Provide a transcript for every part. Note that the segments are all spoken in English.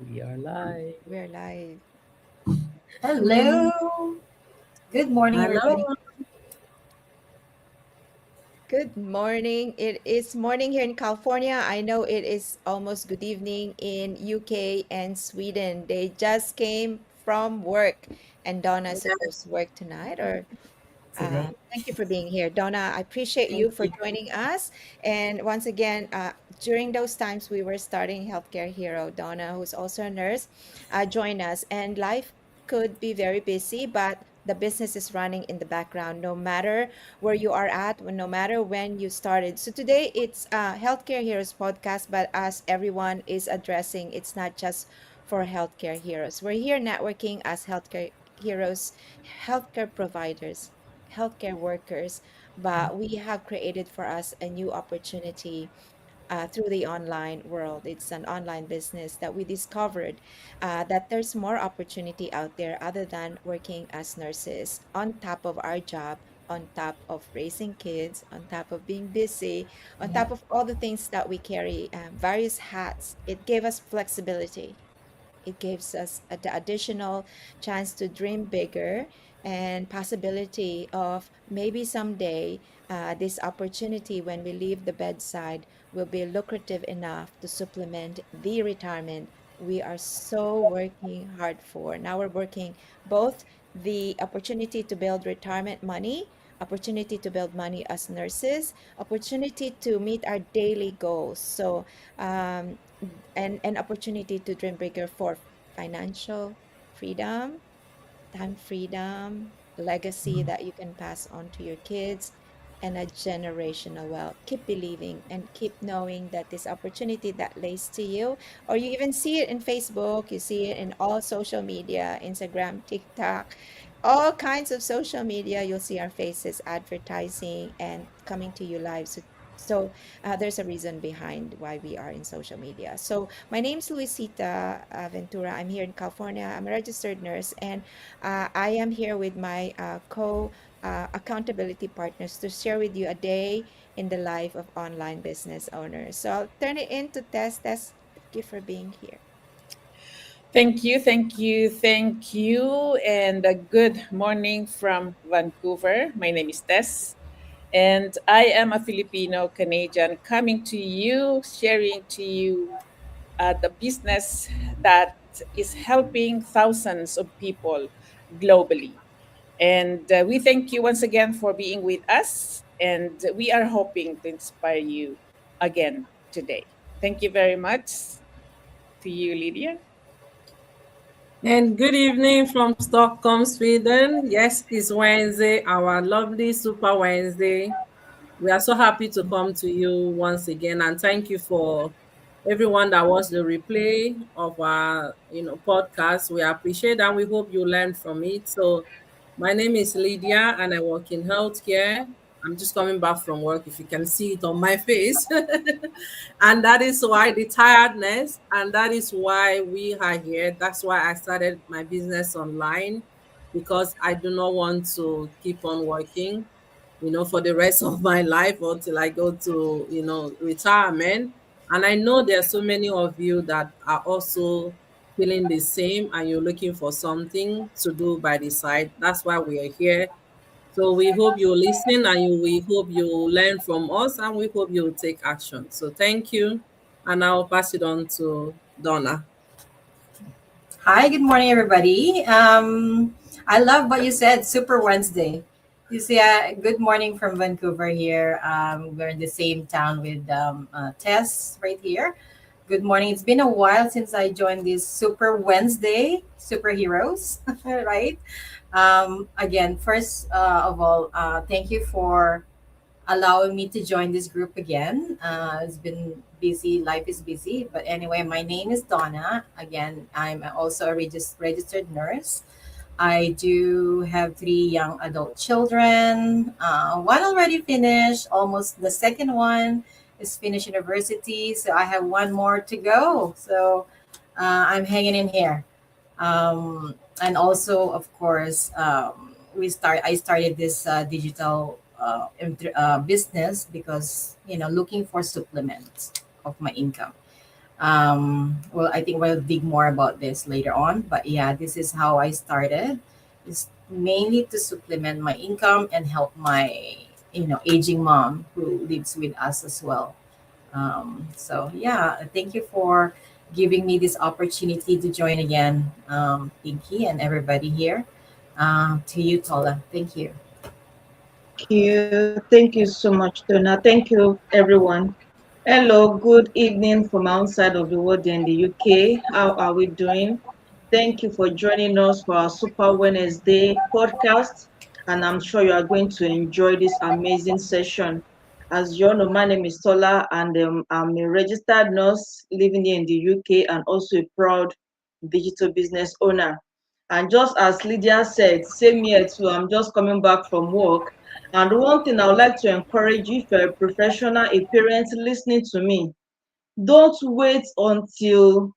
We are live. We're live. Hello. Good morning, everybody. Hello. Good morning. It is morning here in California. I know it is almost good evening in UK and Sweden. They just came from work. And Donna's supposed to work tonight or Today. thank you for being here, Donna. I appreciate Thank you for you. joining us. And once again, during those times we were starting Healthcare Hero, Donna, who's also a nurse, joined us. And life could be very busy, but the business is running in the background, no matter where you are at, no matter when you started. So today it's Healthcare Heroes podcast, but as everyone is addressing, it's not just for healthcare heroes. We're here networking as healthcare heroes, healthcare providers, healthcare workers, but we have created for us a new opportunity through the online world. It's an online business that we discovered that there's more opportunity out there other than working as nurses on top of our job. On top of raising kids, on top of being busy, on Yeah. top of all the things that we carry, various hats, it gave us flexibility. It gives us the additional chance to dream bigger and possibility of maybe someday this opportunity when we leave the bedside will be lucrative enough to supplement the retirement we are so working hard for. Now we're working both the opportunity to build retirement money, opportunity to build money as nurses, opportunity to meet our daily goals. So and an opportunity to dream bigger for financial freedom, time freedom, legacy that you can pass on to your kids, and a generational wealth. Keep believing and keep knowing that this opportunity that lays to you, or you even see it in Facebook, you see it in all social media, Instagram, TikTok, all kinds of social media. You'll see our faces advertising and coming to you live. So there's a reason behind why we are in social media. So my name's Luisita Ventura. I'm here in California. I'm a registered nurse, and I am here with my co accountability partners to share with you a day in the life of online business owners. So I'll turn it into Tess. Tess, thank you for being here. Thank you. And a good morning from Vancouver. My name is Tess, and I am a Filipino Canadian coming to you, sharing to you the business that is helping thousands of people globally. And we thank you once again for being with us, and we are hoping to inspire you again today. Thank you very much to you, Lydia. And good evening from Stockholm, Sweden. Yes, it's Wednesday, our lovely Super Wednesday. We are so happy to come to you once again, and thank you for everyone that watched the replay of our podcast. We appreciate and we hope you learned from it. So my name is Lydia and I work in healthcare. I'm just coming back from work, if you can see it on my face. And that is why the tiredness, and that is why we are here. That's why I started my business online, because I do not want to keep on working for the rest of my life until I go to, retirement. And I know there are so many of you that are also feeling the same and you're looking for something to do by the side. That's why we are here. So we hope you listen and we hope you learn from us and we hope you take action. So thank you. And I'll pass it on to Donna. Hi, good morning, everybody. I love what you said, Super Wednesday. You see, good morning from Vancouver here. We're in the same town with Tess right here. Good morning. It's been a while since I joined this Super Wednesday, superheroes, right? Again, first of all, thank you for allowing me to join this group again. It's been busy, life is busy. But anyway, my name is Donna. Again, I'm also a registered nurse. I do have three young adult children. One already finished, almost the second one is finished university. So I have one more to go. So I'm hanging in here. And also, of course, I started this digital business because looking for supplements of my income. Well, I think we'll dig more about this later on. But yeah, this is how I started. It's mainly to supplement my income and help my, aging mom who lives with us as well. So yeah, thank you for giving me this opportunity to join again, Pinky and everybody here. To you, Tola. Thank you. Thank you. Thank you so much, Donna. Thank you, everyone. Hello, good evening from outside of the world in the UK. How are we doing? Thank you for joining us for our Super Wednesday podcast. And I'm sure you are going to enjoy this amazing session. As you all know, my name is Tola, and I'm a registered nurse living here in the UK and also a proud digital business owner. And just as Lydia said, same here too, I'm just coming back from work. And one thing I would like to encourage you, if you're a professional, a parent listening to me, don't wait until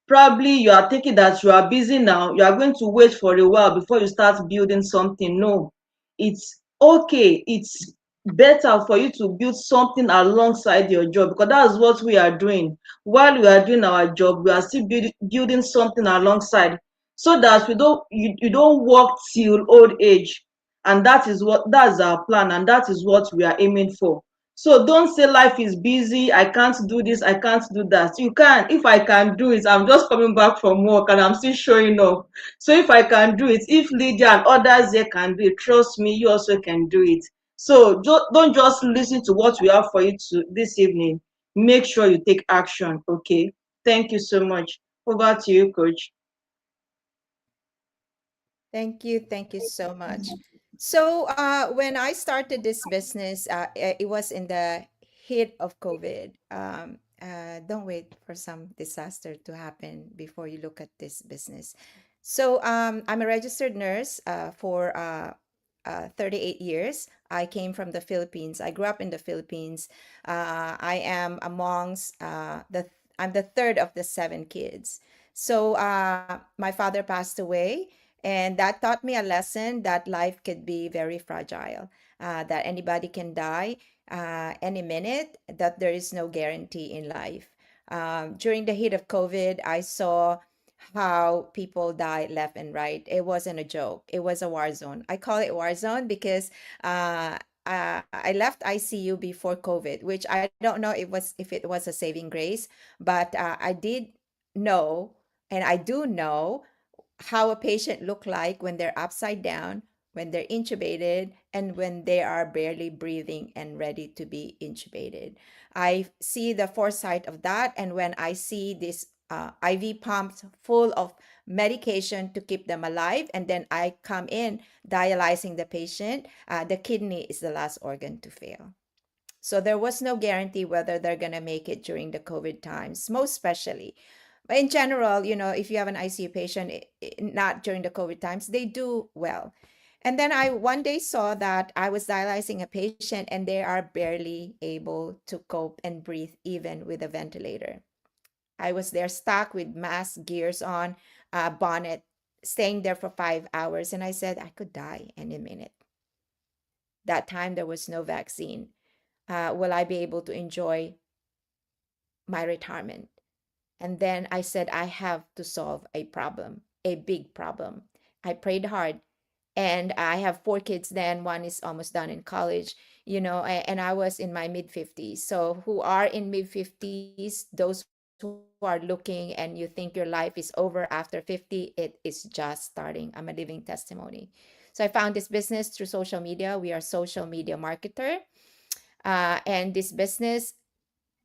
probably you are thinking that you are busy now, you are going to wait for a while before you start building something. No, it's okay. It's better for you to build something alongside your job, because that's what we are doing. While we are doing our job, we are still building something alongside, so that you don't work till old age. And that's our plan, and that is what we are aiming for. So don't say life is busy, I can't do this, I can't do that. You can. If I can do it, I'm just coming back from work and I'm still showing up. So if I can do it, if Lydia and others here can do it, trust me, you also can do it. So don't just listen to what we have for you to this evening. Make sure you take action, okay? Thank you so much. Over to you, Coach. Thank you. Thank you so much. So, when I started this business, it was in the heat of COVID. Don't wait for some disaster to happen before you look at this business. So, I'm a registered nurse for 38 years. I came from the Philippines. I grew up in the Philippines. I am amongst I'm the third of the seven kids. So, my father passed away, and that taught me a lesson that life could be very fragile, that anybody can die any minute, that there is no guarantee in life. During the heat of COVID, I saw how people die left and right. It wasn't a joke. It was a war zone. I call it war zone because I left ICU before COVID, which I don't know if it was a saving grace, but I did know, and I do know how a patient look like when they're upside down, when they're intubated, and when they are barely breathing and ready to be intubated. I see the foresight of that, and when I see this IV pumps full of medication to keep them alive, and then I come in dialyzing the patient, the kidney is the last organ to fail. So there was no guarantee whether they're going to make it during the COVID times, most especially. But in general, if you have an ICU patient, not during the COVID times, they do well. And then I one day saw that I was dialyzing a patient and they are barely able to cope and breathe even with a ventilator. I was there stuck with mask, gears on, bonnet, staying there for 5 hours. And I said, I could die any minute. That time there was no vaccine. Will I be able to enjoy my retirement? And then I said, I have to solve a problem, a big problem. I prayed hard. And I have four kids then. One is almost done in college, and I was in my mid 50s. So, who are in mid 50s, those who are looking and you think your life is over after 50, it is just starting. I'm a living testimony. So, I found this business through social media. We are social media marketer. And this business,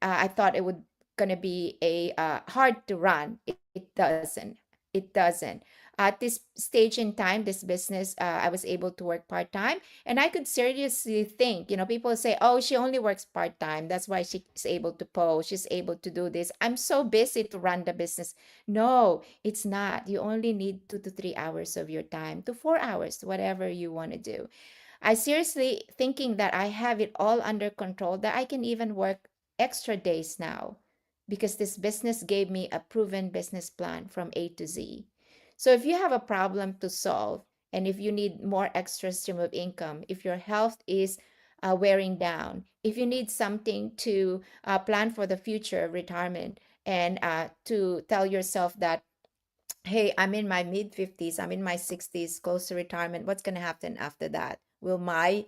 I thought it would gonna be a hard to run. It doesn't. It doesn't. At this stage in time, this business, I was able to work part time, and I could seriously think. People say, "Oh, she only works part time. That's why she's able to post. She's able to do this." I'm so busy to run the business. No, it's not. You only need 2 to 3 hours of your time, to 4 hours, whatever you want to do. I seriously thinking that I have it all under control, that I can even work extra days now because this business gave me a proven business plan from A to Z. So if you have a problem to solve and if you need more extra stream of income, if your health is wearing down, if you need something to plan for the future retirement, and to tell yourself that, hey, I'm in my mid 50s, I'm in my 60s, close to retirement. What's going to happen after that? Will my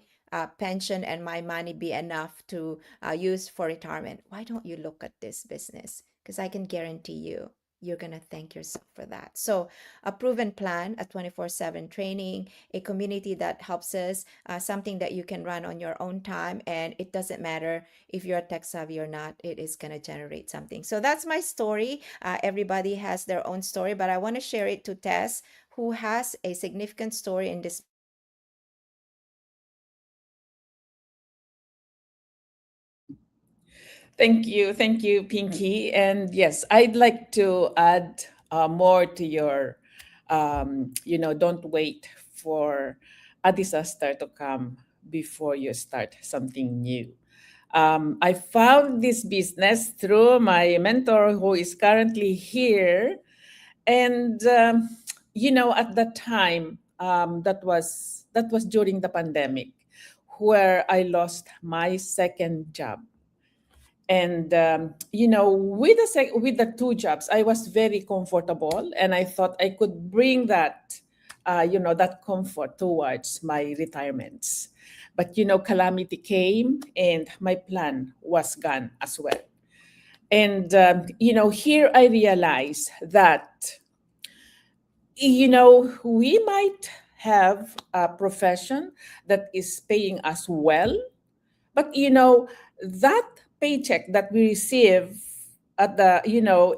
pension and my money be enough to use for retirement? Why don't you look at this business? Because I can guarantee you, you're going to thank yourself for that. So, a proven plan, a 24/7 training, a community that helps us, something that you can run on your own time. And it doesn't matter if you're tech savvy or not, it is going to generate something. So, that's my story. Everybody has their own story, but I want to share it to Tess, who has a significant story in this business. And I want to hear from her. Thank you, Pinky. And yes, I'd like to add more to your, don't wait for a disaster to come before you start something new. I found this business through my mentor who is currently here. And, at that time, that was during the pandemic where I lost my second job. And with the two jobs, I was very comfortable, and I thought I could bring that comfort towards my retirements. But calamity came, and my plan was gone as well. And here I realized that we might have a profession that is paying us well, but that paycheck that we receive at the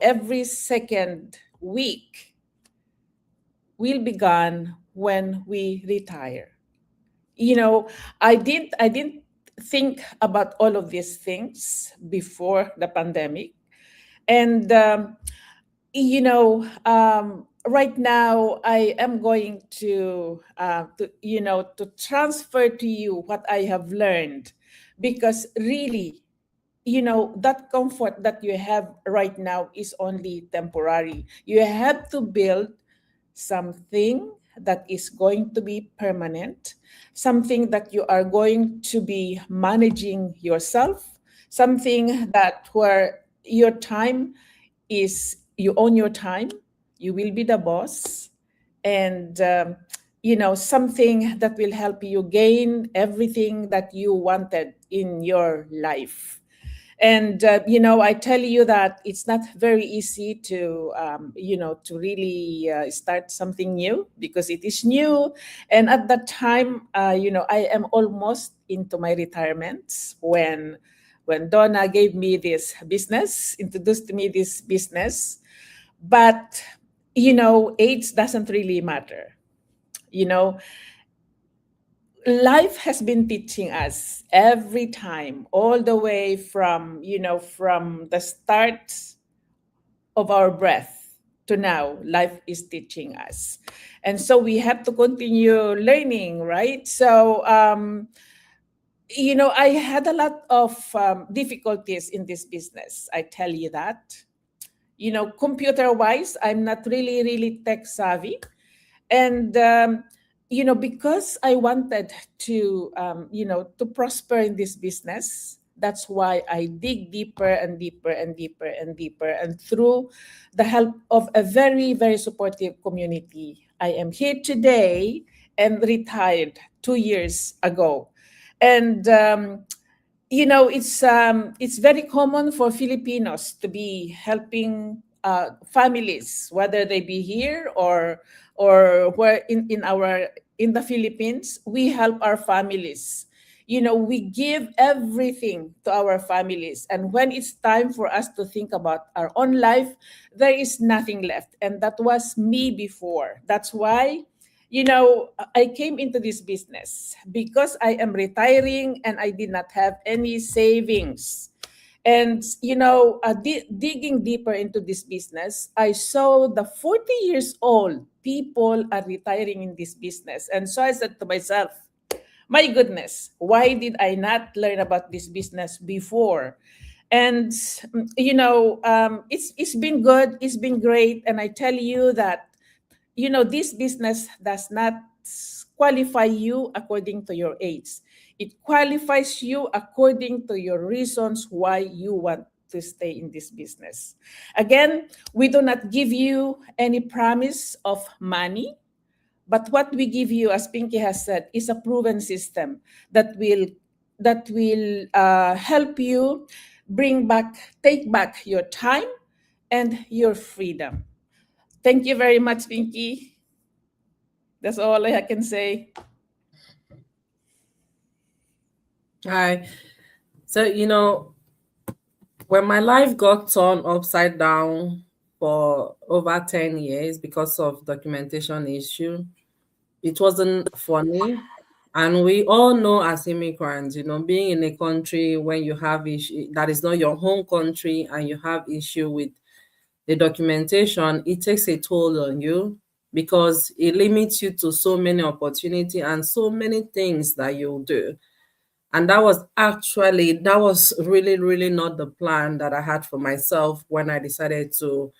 every second week will be gone when we retire. you know I didn't think about all of these things before the pandemic. And right now I am going to transfer to you what I have learned, because really, that comfort that you have right now is only temporary. You have to build something that is going to be permanent, something that you are going to be managing yourself, something that where your time is, you own your time, you will be the boss, and something that will help you gain everything that you wanted in your life. And I tell you that it's not very easy to really start something new, because it is new. And at that time, I am almost into my retirement when Donna gave me this business, introduced me this business. But age doesn't really matter. you know Life has been teaching us every time, all the way from the start of our breath to now. Life is teaching us, and so we have to continue learning, right? So I had a lot of difficulties in this business, I tell you that. Computer wise, I'm not really tech savvy. And because I wanted to prosper in this business, that's why I dig deeper and deeper and deeper and deeper. And through the help of a very, very supportive community, I am here today and retired 2 years ago. And it's very common for Filipinos to be helping families, whether they be here or where in the Philippines. We help our families. We give everything to our families, and when it's time for us to think about our own life, there is nothing left. And that was me before. That's why I came into this business, because I am retiring and I did not have any savings. And digging deeper into this business, I saw the 40 years old people are retiring in this business. And so I said to myself, my goodness, why did I not learn about this business before? And it's been good, it's been great. And I tell you that this business does not qualify you according to your age. It qualifies you according to your reasons why you want to stay in this business. Again, we do not give you any promise of money, but what we give you, as Pinky has said, is a proven system that will help you take back your time and your freedom. Thank you very much, Pinky. That's all I can say. Hi. So, when my life got turned upside down for over 10 years because of documentation issue, it wasn't funny. And we all know as immigrants, being in a country when you have issue that is not your home country and you have issue with the documentation, it takes a toll on you because it limits you to so many opportunity and so many things that you do. And that was really, really not the plan that I had for myself when I decided to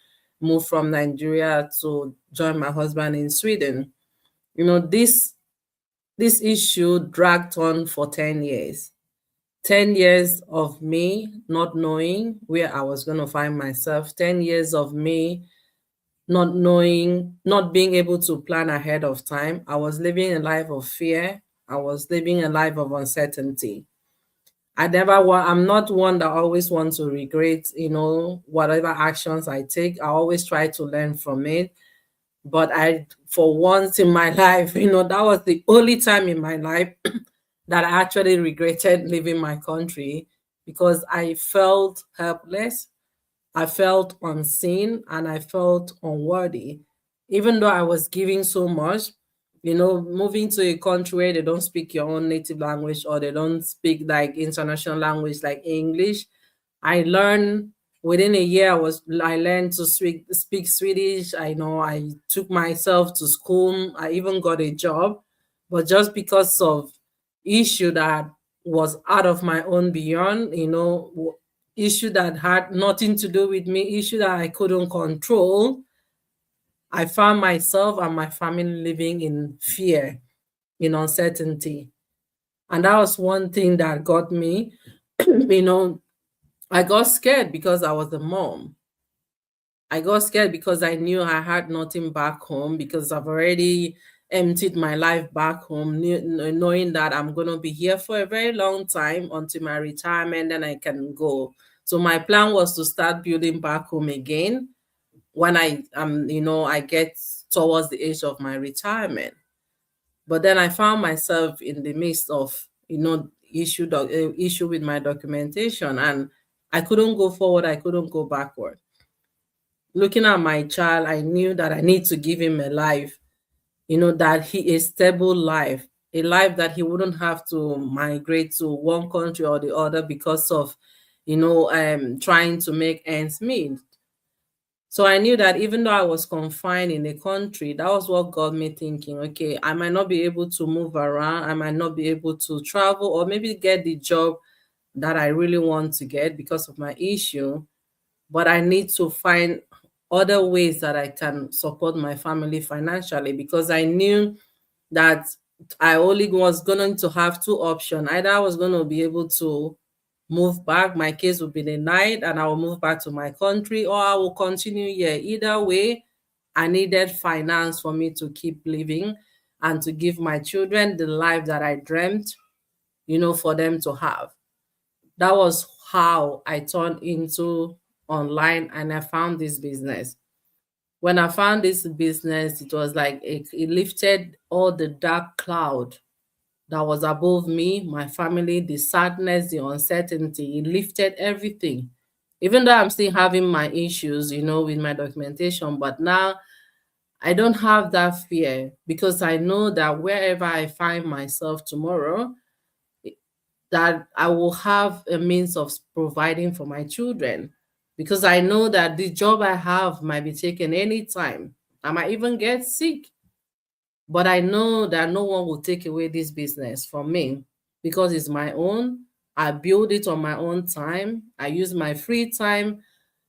move from Nigeria to join my husband in Sweden. This issue dragged on for 10 years. 10 years of me not knowing where I was going to find myself, 10 years of me not knowing, not being able to plan ahead of time. I was living a life of fear. I was living a life of uncertainty. I'm not one that always wants to regret, whatever actions I take. I always try to learn from it. But for once in my life, that was the only time in my life that I actually regretted leaving my country because I felt helpless. I felt unseen and I felt unworthy. Even though I was giving so much, moving to a country where they don't speak your own native language or they don't speak like international language like English, I learned within a year. I learned to speak Swedish. I took myself to school. I even got a job, but just because of issue that was out of my own beyond, issue that had nothing to do with me, issue that I couldn't control, I found myself and my family living in fear, in uncertainty. And that was one thing that got me, I got scared because I was a mom. I got scared because I knew I had nothing back home because I've already emptied my life back home, knowing that I'm going to be here for a very long time until my retirement, then I can go. So my plan was to start building back home again when I get towards the age of my retirement. But then I found myself in the midst of, issue with my documentation, and I couldn't go forward. I couldn't go backward. Looking at my child, I knew that I need to give him a life, that a stable life, a life that he wouldn't have to migrate to one country or the other because of, trying to make ends meet. So I knew that even though I was confined in a country, that was what got me thinking, okay, I might not be able to move around. I might not be able to travel or maybe get the job that I really want to get because of my issue. But I need to find other ways that I can support my family financially because I knew that I only was going to have two options. Either I was going to be able to move back, my case would be denied, and I will move back to my country, or I will continue here. Either way, I needed finance for me to keep living and to give my children the life that I dreamt, for them to have. That was how I turned into online and I found this business. When I found this business, it was like it lifted all the dark cloud that was above me, my family, the sadness, the uncertainty. It lifted everything. Even though I'm still having my issues, with my documentation, but now I don't have that fear because I know that wherever I find myself tomorrow, that I will have a means of providing for my children because I know that the job I have might be taken anytime. I might even get sick. But I know that no one will take away this business from me because it's my own. I build it on my own time. I use my free time,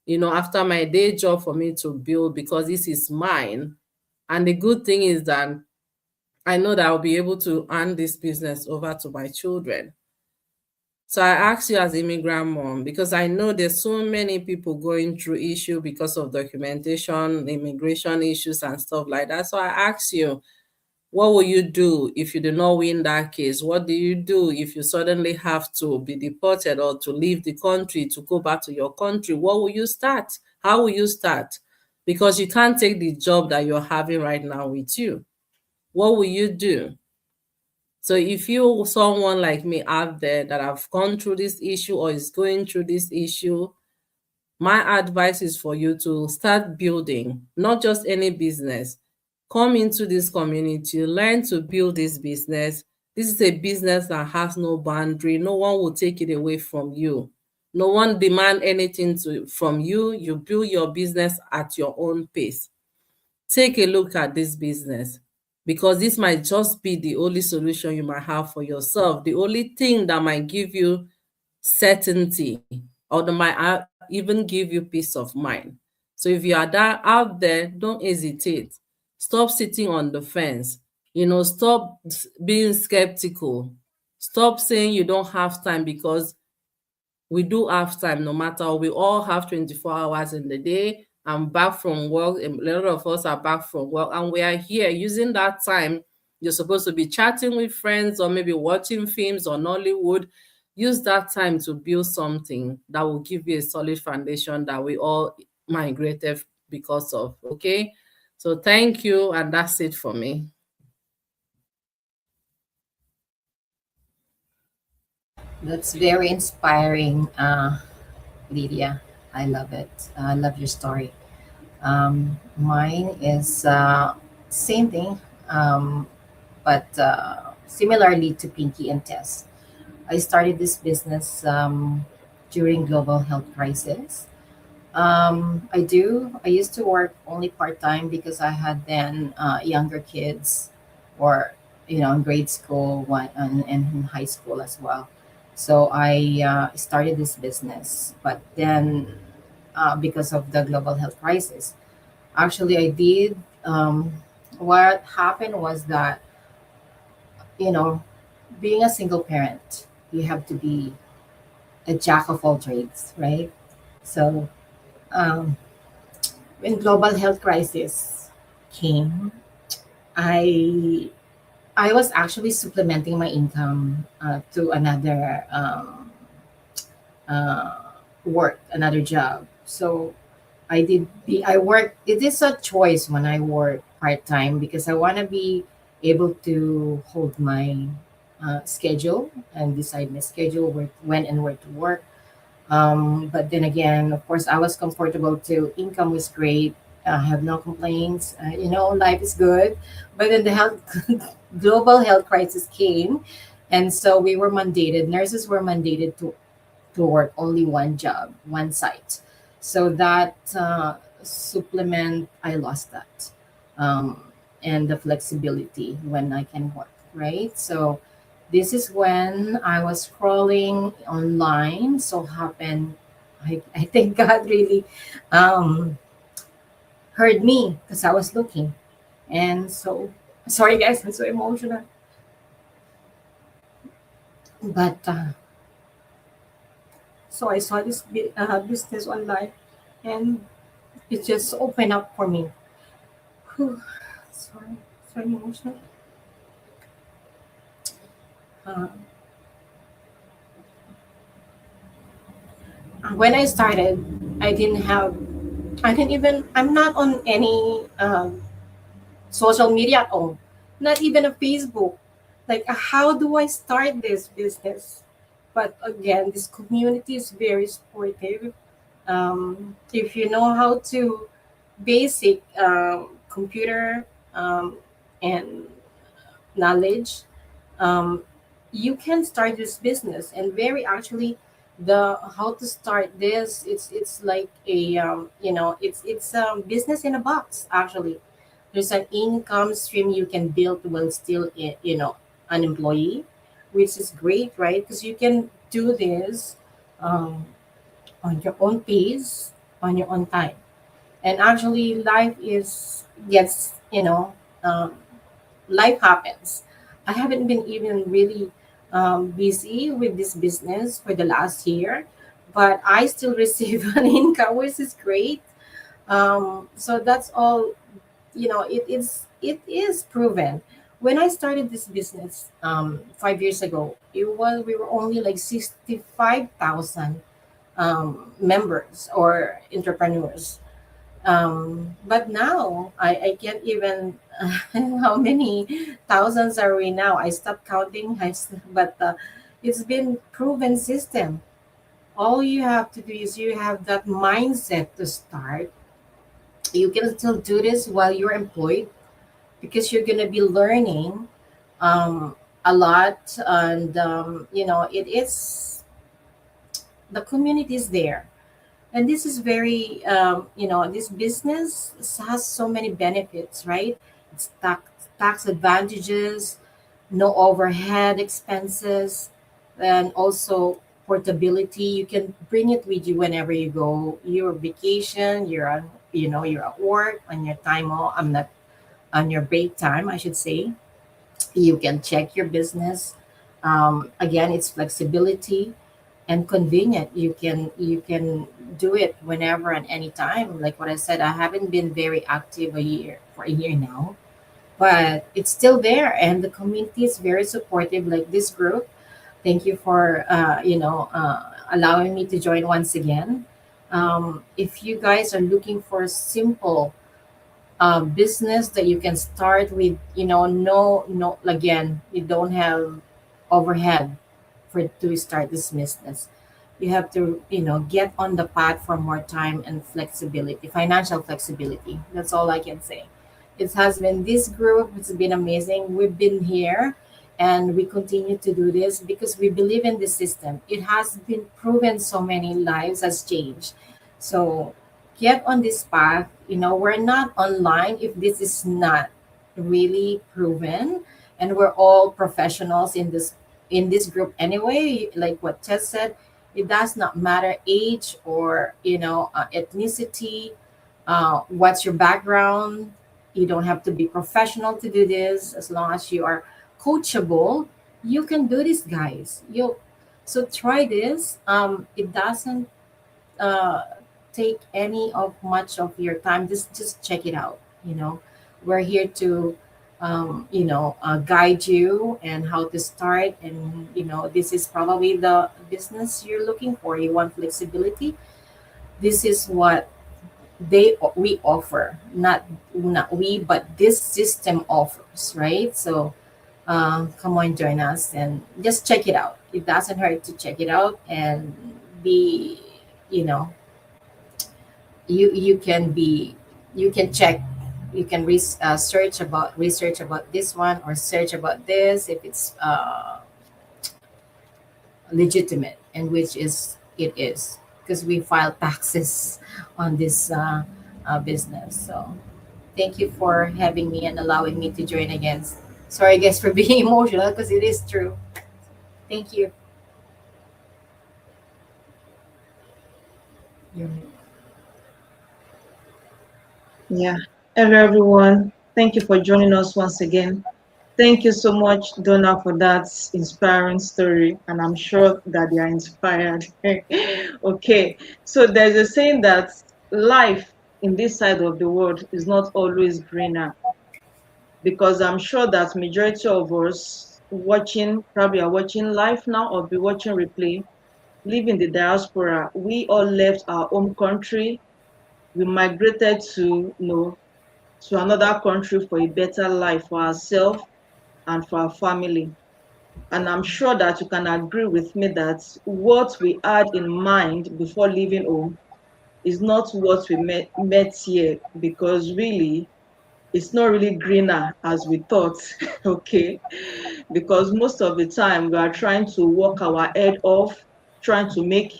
after my day job for me to build because this is mine. And the good thing is that I know that I'll be able to hand this business over to my children. So I ask you as immigrant mom, because I know there's so many people going through issue because of documentation, immigration issues and stuff like that. So I ask you, what will you do if you do not win that case? What do you do if you suddenly have to be deported or to leave the country to go back to your country? What will you start? How will you start? Because you can't take the job that you're having right now with you. What will you do? So if you someone like me out there that have gone through this issue or is going through this issue, my advice is for you to start building, not just any business. Come into this community, learn to build this business. This is a business that has no boundary. No one will take it away from you. No one demand anything from you. You build your business at your own pace. Take a look at this business, because this might just be the only solution you might have for yourself, the only thing that might give you certainty, or that might even give you peace of mind. So if you are that out there, don't hesitate. Stop sitting on the fence. Stop being skeptical. Stop saying you don't have time, because we do have time no matter. We all have 24 hours in the day. I'm back from work. A lot of us are back from work, and we are here using that time. You're supposed to be chatting with friends or maybe watching films or Nollywood. Use that time to build something that will give you a solid foundation that we all migrated because of. Okay. So thank you. And that's it for me. That's very inspiring, Lydia. I love it. I love your story. Mine is same thing, but similarly to Pinky and Tess. I started this business during global health crisis. I used to work only part time because I had then younger kids, or in grade school, one and in high school as well. So I started this business, but then because of the global health crisis, actually I did. What happened was that you know, being a single parent, you have to be a jack of all trades, right? So um, when global health crisis came, I I was actually supplementing my income to another work, another job. So I work. It is a choice when I work part time because I want to be able to hold my schedule and decide my schedule, when and where to work. But then again, of course, I was comfortable too. Income was great. I have no complaints. Life is good. But then the health global health crisis came, and so we were mandated. Nurses were mandated to work only one job, one site. So that supplement, I lost that, um, and the flexibility when I can work. Right. So this is when I was scrolling online. So happened, I think God really um, heard me because I was looking. And so, sorry guys, I'm so emotional. But so I saw this business online, and it just opened up for me. Whew, sorry, sorry, emotional. Uh, when I started, I didn't have, I didn't even, I'm not on any social media at all, not even a Facebook. Like, how do I start this business? But again, this community is very supportive. If you know how to basic computer and knowledge, um, you can start this business. And very actually, the how to start this, it's like a it's business in a box. Actually, there's an income stream you can build while still an employee, which is great, right? Because you can do this um, on your own pace, on your own time. And actually life is um, life happens. I haven't been even really busy with this business for the last year, but I still receive an income, which is great. So that's all. It is proven. When I started this business 5 years ago, we were only like 65,000 members or entrepreneurs. But now I can't even how many thousands are we now? I stopped counting. But it's been proven system. All you have to do is you have that mindset to start. You can still do this while you're employed because you're gonna be learning a lot, and it is the community is there. And this is very this business has so many benefits, right? It's tax advantages, no overhead expenses, and also portability. You can bring it with you whenever you go. Your vacation, you're at work on your time off. I'm not on your break time, I should say. You can check your business. Again, it's flexibility and convenient. You can do it whenever and anytime. Like what I said, I haven't been very active for a year now, but it's still there, and the community is very supportive. Like this group, thank you for allowing me to join once again. If you guys are looking for simple business that you can start with, no, again, you don't have overhead for to start this business. You have to, get on the path for more time and flexibility, financial flexibility. That's all I can say. It has been this group, it's been amazing. We've been here and we continue to do this because we believe in the system. It has been proven so many lives has changed. So get on this path. We're not online if this is not really proven, and we're all professionals in this group anyway. Like what Tess said, it does not matter age or ethnicity. What's your background? You don't have to be professional to do this. As long as you are coachable, you can do this, guys. You So try this. It doesn't uh, take any of much of your time. Just check it out. We're here to guide you and how to start. And this is probably the business you're looking for. You want flexibility. This is what we offer. Not we, but this system offers, right? So come on, join us and just check it out. It doesn't hurt to check it out and be you know you can check. You can research about this one or search about this if it's legitimate, and which is it is, because we file taxes on this business. So thank you for having me and allowing me to join again. Sorry guys for being emotional, because it is true. Thank you. Yeah. Hello, everyone. Thank you for joining us once again. Thank you so much, Donna, for that inspiring story. And I'm sure that they are inspired. Okay. So there's a saying that life in this side of the world is not always greener, because I'm sure that majority of us watching, probably are watching live now or be watching replay, live in the diaspora. We all left our home country. We migrated to another country for a better life for ourselves and for our family. And I'm sure that you can agree with me that what we had in mind before leaving home is not what we met here, because really it's not really greener as we thought. Okay, because most of the time we are trying to work our head off, trying to make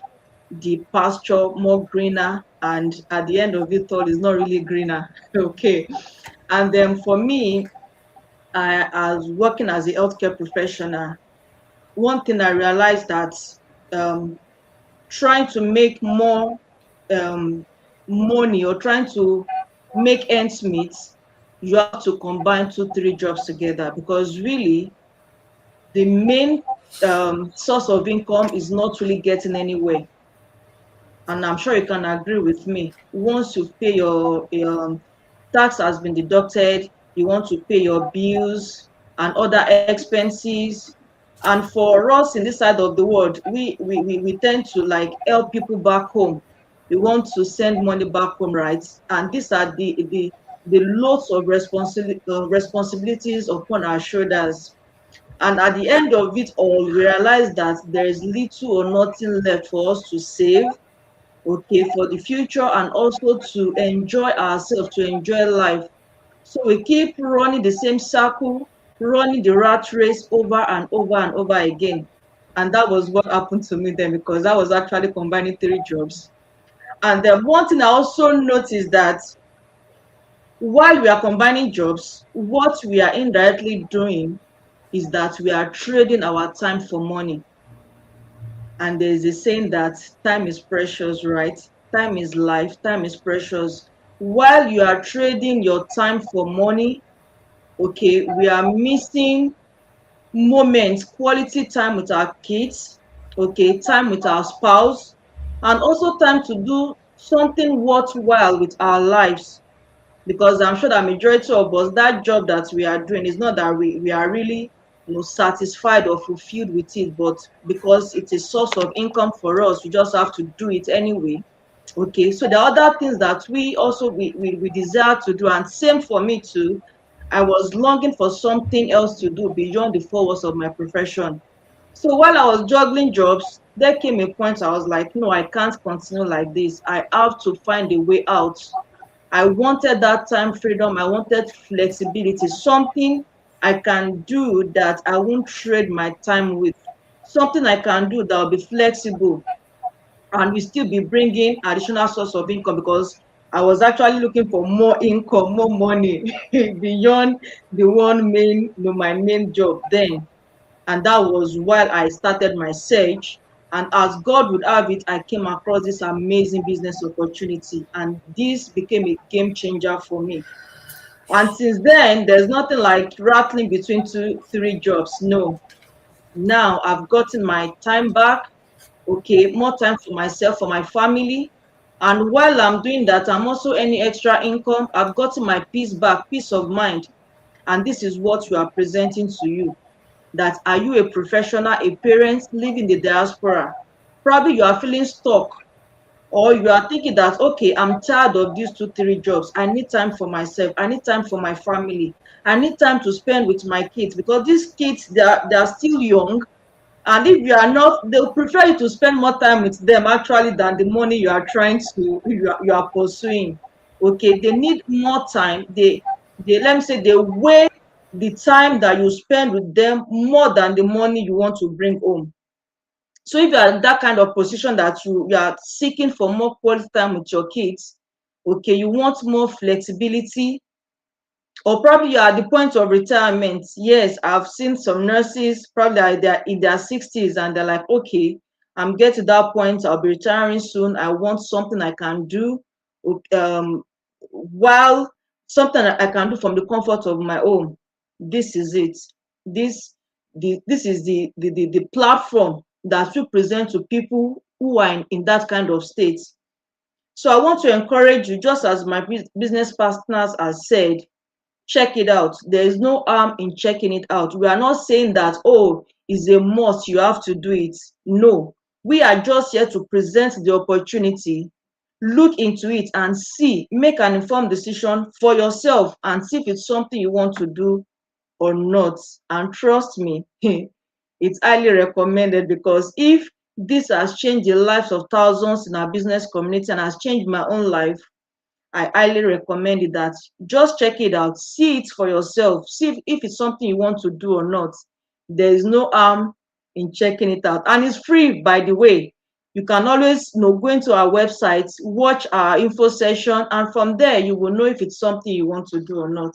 the pasture more greener, and at the end of it all, it's not really greener. Okay, and then for me, as working as a healthcare professional, one thing I realized that um, trying to make more um, money or trying to make ends meet, you have to combine two, three jobs together, because really the main source of income is not really getting anywhere. And I'm sure you can agree with me. Once you pay your tax has been deducted, you want to pay your bills and other expenses. And for us in this side of the world, we tend to like help people back home. We want to send money back home, right? And these are the loads of responsibilities upon our shoulders. And at the end of it all, we realize that there is little or nothing left for us to save, okay, for the future, and also to enjoy ourselves, to enjoy life. So we keep running the same circle, running the rat race over and over and over again. And that was what happened to me then, because I was actually combining three jobs. And then one thing I also noticed that while we are combining jobs, what we are indirectly doing is that we are trading our time for money. And there is a saying that time is precious, right? Time is life, time is precious. While you are trading your time for money, okay, we are missing moments, quality time with our kids, okay, time with our spouse, and also time to do something worthwhile with our lives. Because I'm sure that majority of us, that job that we are doing is not that we are really, satisfied or fulfilled with it, but because it's a source of income for us, we just have to do it anyway. Okay, so there are other things that we also we desire to do, and same for me too. I was longing for something else to do beyond the four walls of my profession. So while I was juggling jobs, there came a point I was like, no, I can't continue like this. I have to find a way out. I wanted that time freedom. I wanted flexibility, something I can do that I won't trade my time with, something I can do that will be flexible and will still be bringing additional source of income, because I was actually looking for more income, more money beyond the one main, my main job then. And that was while I started my search. And as God would have it, I came across this amazing business opportunity, and this became a game changer for me. And since then, there's nothing like rattling between two, three jobs. No, now I've gotten my time back, okay, more time for myself, for my family. And while I'm doing that, I'm also earning extra income. I've gotten my peace back, peace of mind. And this is what we are presenting to you. That are you a professional, a parent living in the diaspora? Probably you are feeling stuck, or you are thinking that, okay, I'm tired of these two, three jobs. I need time for myself. I need time for my family. I need time to spend with my kids, because these kids, they are still young. And if you are not, they'll prefer you to spend more time with them actually than the money you are trying to, you are pursuing. Okay, they need more time. They let me say, they weigh the time that you spend with them more than the money you want to bring home. So if you are in that kind of position that you are seeking for more quality time with your kids, okay, you want more flexibility, or probably you are at the point of retirement. Yes, I've seen some nurses probably they're in their 60s and they're like, okay, I'm getting to that point, I'll be retiring soon. I want something I can do, um, while something that I can do from the comfort of my home. This is it. This is the platform that we present to people who are in that kind of state. So I want to encourage you, just as my business partners have said, check it out. There is no harm in checking it out. We are not saying that, oh, it's a must, you have to do it. No, we are just here to present the opportunity. Look into it and see, make an informed decision for yourself and see if it's something you want to do or not. And trust me, it's highly recommended, because if this has changed the lives of thousands in our business community and has changed my own life, I highly recommend it. That just check it out, see it for yourself, see if it's something you want to do or not. There is no harm in checking it out, and it's free, by the way. You can always, go into our website, watch our info session, and from there you will know if it's something you want to do or not.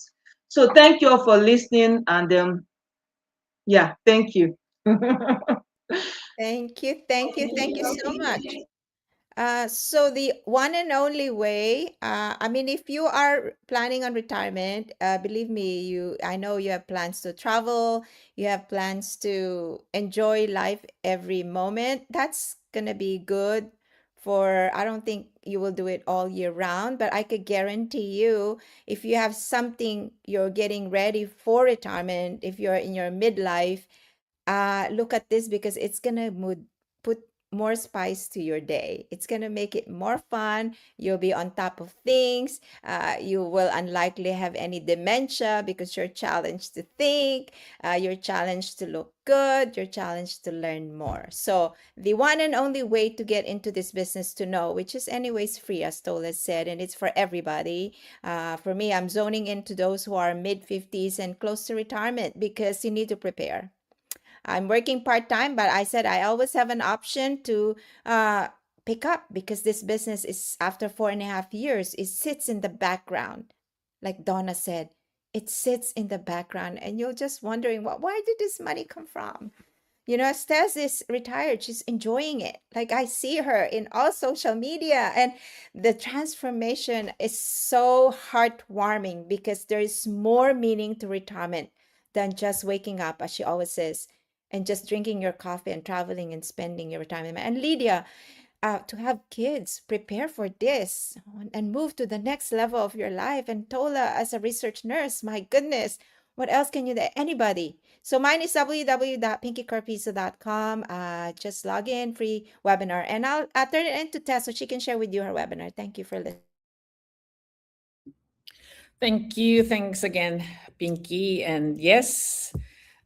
So thank you all for listening, and yeah, thank you. Thank you. Thank you. Thank you so much. So the one and only way, I mean, if you are planning on retirement, believe me, I know you have plans to travel, you have plans to enjoy life every moment. That's gonna be good for, I don't think you will do it all year round, but I could guarantee you, if you have something you're getting ready for retirement, if you're in your midlife, look at this because it's gonna put more spice to your day. It's gonna make it more fun. You'll be on top of things. You will unlikely have any dementia because you're challenged to think. You're challenged to look good. You're challenged to learn more. So the one and only way to get into this business to know, which is anyways free, as Tola said, and it's for everybody. For me, I'm zoning into those who are mid 50s and close to retirement because you need to prepare. I'm working part time, but I said I always have an option to uh, pick up because this business is after 4.5 years, it sits in the background. Like Donna said, it sits in the background, and you're just wondering, where did this money come from? You know, Stas is retired. She's enjoying it. Like I see her in all social media, and the transformation is so heartwarming because there is more meaning to retirement than just waking up, as she always says, and just drinking your coffee and traveling and spending your retirement. And Lydia, to have kids, prepare for this and move to the next level of your life. And Tola, as a research nurse, my goodness, what else can you do? Anybody. So mine is www.pinkycarpizo.com. Just log in, free webinar. And I'll turn it into Tess so she can share with you her webinar. Thank you for listening. Thank you. Thanks again, Pinky. And yes,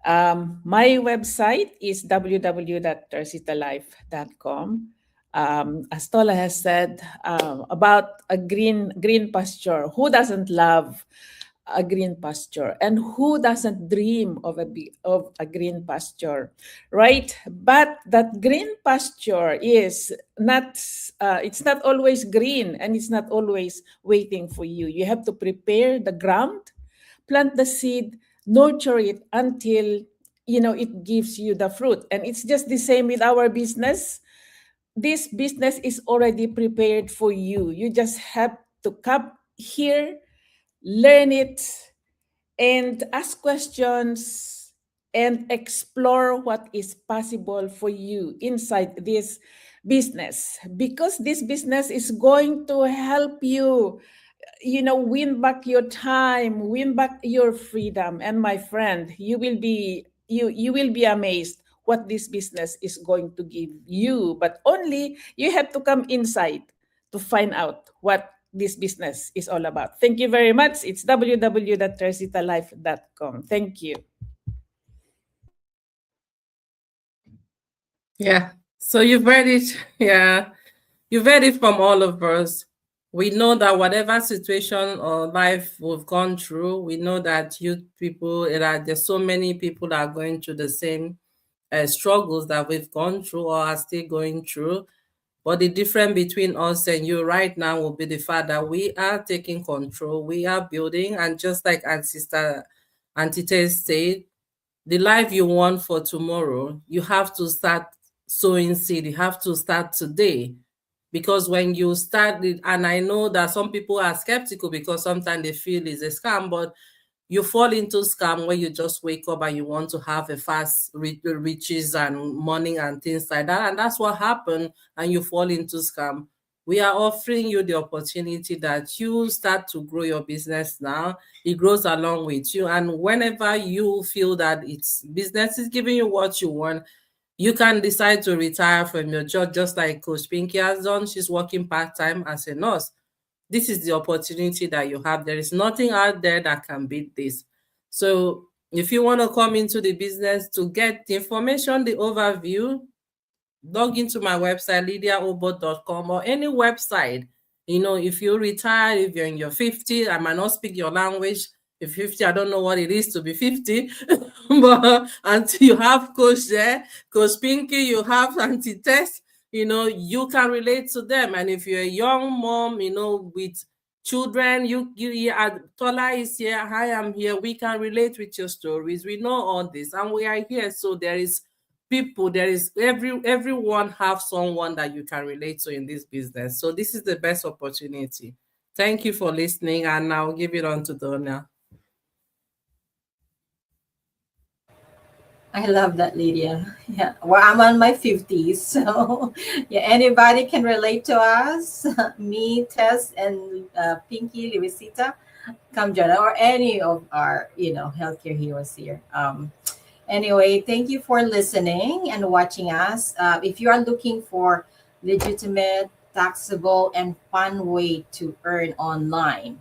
my website is www.tersitalife.com. As Tola has said, about a green pasture. Who doesn't love a green pasture, and who doesn't dream of a green pasture, right? But that green pasture is not it's not always green, and it's not always waiting for you. You have to prepare the ground, plant the seed, nurture it until it gives you the fruit. And it's just the same with our business. This business is already prepared for you. You just have to come here, learn it, and ask questions and explore what is possible for you inside this business, because this business is going to help you, win back your time, win back your freedom. And my friend, you will be amazed what this business is going to give you. But only you have to come inside to find out what this business is all about. Thank you very much. It's www.tersitalife.com. Thank you. Yeah. So you've read it. Yeah. You've read it from all of us. We know that whatever situation or life we've gone through, we know that youth people, there's so many people that are going through the same struggles that we've gone through or are still going through. But the difference between us and you right now will be the fact that we are taking control, we are building, and just like Sister Antite said, the life you want for tomorrow, you have to start sowing seed. You have to start today. Because when you start it, and I know that some people are skeptical because sometimes they feel it's a scam, but you fall into scam where you just wake up and you want to have a fast riches and money and things like that. And that's what happened, and you fall into scam. We are offering you the opportunity that you start to grow your business now. It grows along with you. And whenever you feel that it's business is giving you what you want, you can decide to retire from your job, just like Coach Pinky has done. She's working part-time as a nurse. This is the opportunity that you have. There is nothing out there that can beat this. So if you want to come into the business to get the information, the overview, log into my website, lydiaobot.com, or any website. If you retire, if you're in your 50s, I might not speak your language. If 50, I don't know what it is to be 50. But until you have Coach there, Coach Pinky, you have Auntie Tess, you can relate to them. And if you're a young mom, with children, Tola is here, I am here, we can relate with your stories. We know all this, and we are here. So there is people, there is everyone have someone that you can relate to in this business. So this is the best opportunity. Thank you for listening, and I'll give it on to Donna. I love that, Lydia. Yeah. Well, I'm on my 50s. So, yeah, anybody can relate to us. Me, Tess, and Pinky, Luisita, come join us, or any of our, healthcare heroes here. Anyway, thank you for listening and watching us. If you are looking for legitimate, taxable, and fun way to earn online,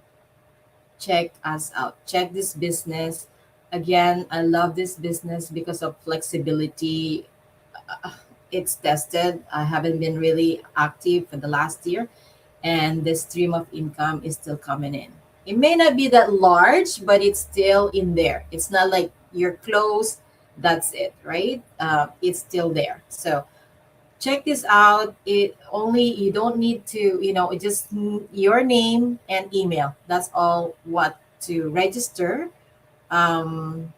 check us out. Check this business. Again, I love this business because of flexibility. It's tested. I haven't been really active for the last year, and the stream of income is still coming in. It may not be that large, but it's still in there. It's not like you're close, that's it, right? It's still there. So check this out. It only, you don't need to, just your name and email. That's all what to register. Um,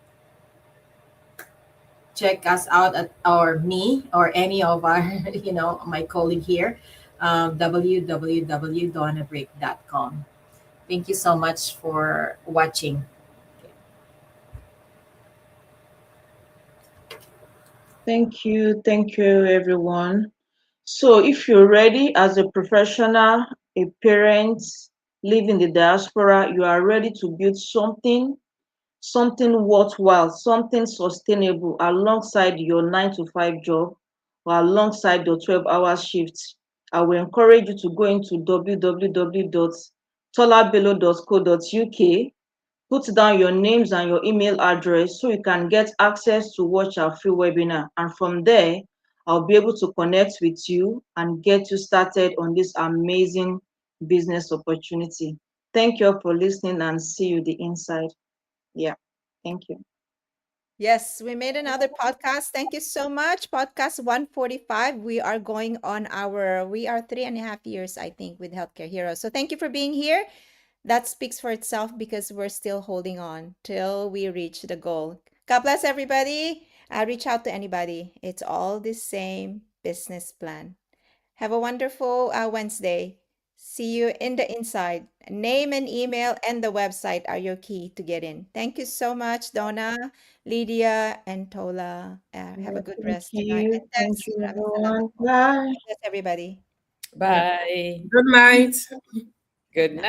Check us out at, or me or any of our my colleague here, www.donnabreak.com. Thank you so much for watching. Thank you, everyone. So, if you're ready as a professional, a parent, live in the diaspora, you are ready to build something worthwhile, something sustainable alongside your 9 to 5 job or alongside your 12-hour shifts. I will encourage you to go into www.tolabelo.co.uk, put down your names and your email address so you can get access to watch our free webinar. And from there, I'll be able to connect with you and get you started on this amazing business opportunity. Thank you all for listening, and see you the inside. Yeah. Thank you. Yes, we made another podcast. Thank you so much. Podcast 145. We are 3.5 years, I think, with Healthcare Heroes. So thank you for being here. That speaks for itself because we're still holding on till we reach the goal. God bless everybody. Reach out to anybody. It's all the same business plan. Have a wonderful Wednesday. See you in the inside. Name and email and the website are your key to get in. Thank you so much, Donna, Lydia, and Tola. Have a Yeah, good thank rest tonight. And you. Thank thanks. you, Maraming salamat everyone. po. Bye. God bless everybody. Yeah. Bye. Good night. Good night.